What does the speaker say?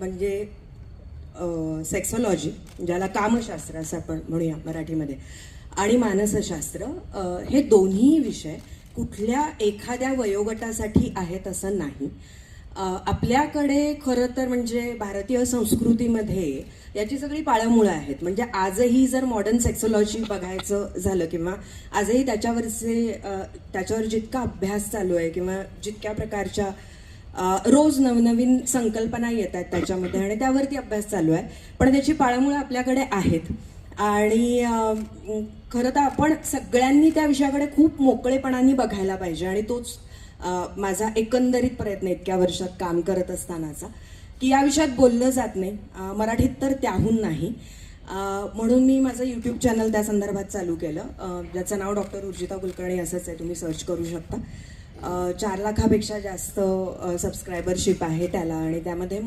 म्हणजे सेक्सॉलॉजी, ज्याला कामशास्त्र असं आपण म्हणूया मराठीमध्ये, आणि मानसशास्त्र, हे दोन्ही विषय कुठल्या एखाद्या वयोगटासाठी आहेत असं नाही. आपल्याकडे खरं तर म्हणजे भारतीय संस्कृतीमध्ये याची सगळी पाळंमुळं आहेत. म्हणजे आजही जर मॉडर्न सेक्सॉलॉजी बघायचं झालं किंवा आजही त्याच्यावर जितका अभ्यास चालू आहे किंवा जितक्या प्रकारच्या रोज नवनवीन संकल्पना येत आहेत त्याच्यामध्ये आणि त्यावरती अभ्यास चालू आहे, पण त्याची पाळंमुळं आपल्याकडे आहेत. आणि खरं तर आपण सगळ्यांनी त्या विषयाकडे खूप मोकळेपणाने बघायला पाहिजे. आणि तोच माझा एकंदरीत प्रयत्न इतक्या वर्षात काम करत असतानाचा, की या विषयात बोललं जात नाही, मराठीत तर त्याहून नाही. म्हणून मी माझं यूट्यूब चॅनल त्या संदर्भात चालू केलं, ज्याचं नाव डॉक्टर उर्जिता कुलकर्णी असंच आहे, तुम्ही सर्च करू शकता. 4 लाखापेक्षा जास्त सबस्क्रायबरशिप आहे त्याला, आणि त्यामध्ये